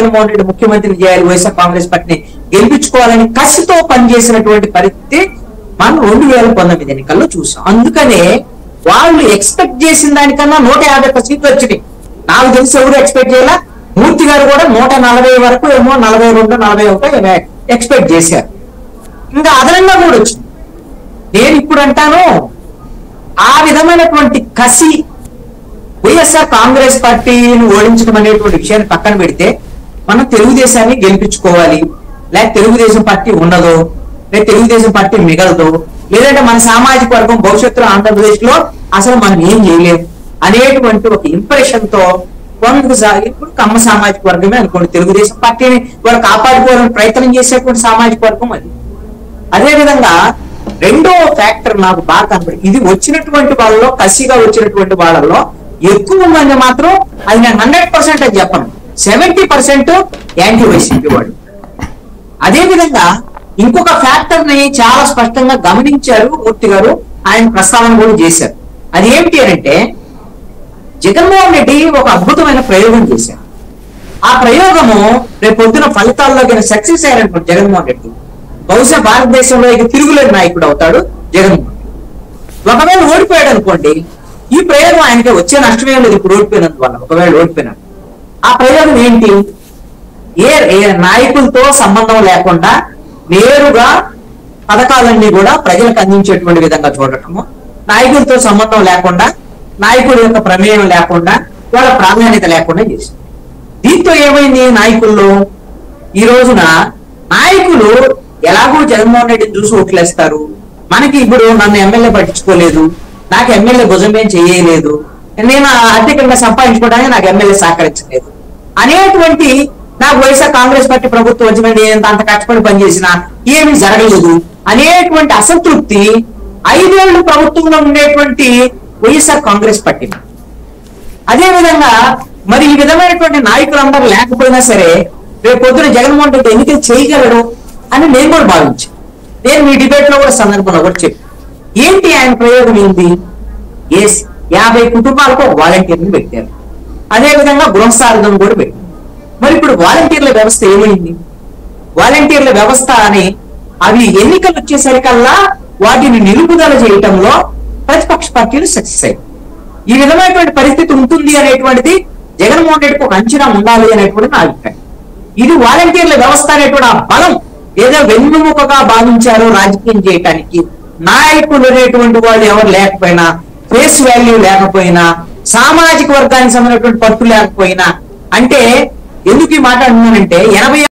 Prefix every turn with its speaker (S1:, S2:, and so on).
S1: జగన్మోహన్ రెడ్డి ముఖ్యమంత్రిని చేయాలి, వైఎస్ఆర్ కాంగ్రెస్ పార్టీని గెలిపించుకోవాలని కసితో పనిచేసినటువంటి పరిస్థితి మనం 2019 ఎన్నికల్లో చూసాం. అందుకనే వాళ్ళు ఎక్స్పెక్ట్ చేసిన దానికన్నా 151 సీట్లు వచ్చినాయి. నాకు తెలిసి ఎవరు ఎక్స్పెక్ట్ చేయాల, మూర్తి గారు కూడా 140 వరకు ఏమో 42, 41 ఎక్స్పెక్ట్ చేశారు. ఇంకా అదనంగా కూడా వచ్చింది. నేను ఇప్పుడు అంటాను, ఆ విధమైనటువంటి కసి వైఎస్ఆర్ కాంగ్రెస్ పార్టీని ఓడించడం అనేటువంటి విషయాన్ని పక్కన పెడితే మనం తెలుగుదేశాన్ని గెలిపించుకోవాలి, లేక తెలుగుదేశం పార్టీ ఉండదు, లేక తెలుగుదేశం పార్టీ మిగలదు, లేదంటే మన సామాజిక వర్గం భవిష్యత్తులో ఆంధ్రప్రదేశ్ లో అసలు మనం ఏం చేయలేము అనేటువంటి ఒక ఇంప్రెషన్ తో ఇప్పుడు కమ్మ సామాజిక వర్గమే అనుకోండి, తెలుగుదేశం పార్టీని వాళ్ళు కాపాడుకోవాలని ప్రయత్నం చేసేటువంటి సామాజిక వర్గం అది. అదేవిధంగా రెండో ఫ్యాక్టర్ నాకు బాగా కనపడి, ఇది వచ్చినటువంటి వాళ్ళలో, కసిగా వచ్చినటువంటి వాళ్ళలో ఎక్కువ మంది మాత్రం, అది నేను 100% అని చెప్పను, 70% యాంటీ వైసీపీ వాళ్ళు. అదేవిధంగా ఇంకొక ఫ్యాక్టర్ ని చాలా స్పష్టంగా గమనించారు మూర్తి గారు, ఆయన ప్రస్తావన కూడా చేశారు. అది ఏమిటి అంటే, జగన్మోహన్ రెడ్డి ఒక అద్భుతమైన ప్రయోగం చేశారు. ఆ ప్రయోగము రేపు పొద్దున ఫలితాల్లో సక్సెస్ అయ్యారనుకోండి జగన్మోహన్ రెడ్డి, బహుశా భారతదేశంలో ఇక తిరుగులేని నాయకుడు అవుతాడు జగన్మోహన్ రెడ్డి. ఒకవేళ ఓడిపోయాడు అనుకోండి, ఈ ప్రయోగం ఆయనకి వచ్చే నష్టమే లేదు. ఇప్పుడు ఓడిపోయినందువల్ల ఒకవేళ ఓడిపోయినాడు, ఆ ప్రయోగం ఏంటి? ఏ నాయకులతో సంబంధం లేకుండా నేరుగా పథకాలన్నీ కూడా ప్రజలకు అందించేటువంటి విధంగా చూడటము, నాయకులతో సంబంధం లేకుండా, నాయకుడి యొక్క ప్రమేయం లేకుండా, వాళ్ళ ప్రాధాన్యత లేకుండా చేసింది. దీంతో ఏమైంది నాయకుల్లో? ఈ రోజున నాయకులు ఎలాగో జగన్మోహన్ రెడ్డిని చూసి ఓట్లేస్తారు, మనకి ఇప్పుడు నన్ను ఎమ్మెల్యే పట్టించుకోలేదు, నాకు ఎమ్మెల్యే భుజమేం చేయలేదు, నేను ఆర్థికంగా సంపాదించుకోవడానికి నాకు ఎమ్మెల్యే సహకరించలేదు అనేటువంటి, నాకు వైఎస్ఆర్ కాంగ్రెస్ పార్టీ ప్రభుత్వం వచ్చినది అంత కష్టపడి పనిచేసినా ఏమీ జరగలేదు అనేటువంటి అసంతృప్తి 5 ఏళ్ళు ప్రభుత్వంలో ఉండేటువంటి వైఎస్ఆర్ కాంగ్రెస్ పార్టీ. అదేవిధంగా మరి ఈ విధమైనటువంటి నాయకులందరూ లేకపోయినా సరే రేపు పొద్దున జగన్మోహన్ రెడ్డి ఎన్నికలు చేయగలడు అని నేను కూడా భావించాను. నేను మీ డిబేట్ లో కూడా సందర్భంలో కూడా చెప్పాను. ఏంటి ఆయన ప్రయోగం ఏంటి? 50 కుటుంబాలకు ఒక వాలంటీర్ని పెట్టారు, అదేవిధంగా గృహసారథం కూడా పెట్టారు. మరి ఇప్పుడు వాలంటీర్ల వ్యవస్థ ఏమైంది? వాలంటీర్ల వ్యవస్థ అని అవి ఎన్నికలు వచ్చేసరికల్లా వాటిని నిలుపుదల చేయటంలో ప్రతిపక్ష పార్టీలు సక్సెస్ అయ్యాయి. ఈ విధమైనటువంటి పరిస్థితి ఉంటుంది అనేటువంటిది జగన్మోహన్ రెడ్డికి ఒక అంచనా ఉండాలి అనేటువంటి నా అభిప్రాయం. ఇది వాలంటీర్ల వ్యవస్థ అనేటువంటి ఆ బలం ఏదో వెన్నుముకగా భావించారు రాజకీయం చేయటానికి. నాయకులు అనేటువంటి వాళ్ళు ఎవరు లేకపోయినా, ఫేస్ వాల్యూ లేకపోయినా, సామాజిక వర్గానికి సంబంధించినటువంటి పట్టు లేకపోయినా, అంటే ఎందుకు ఈ మాట అంటున్నానంటే 80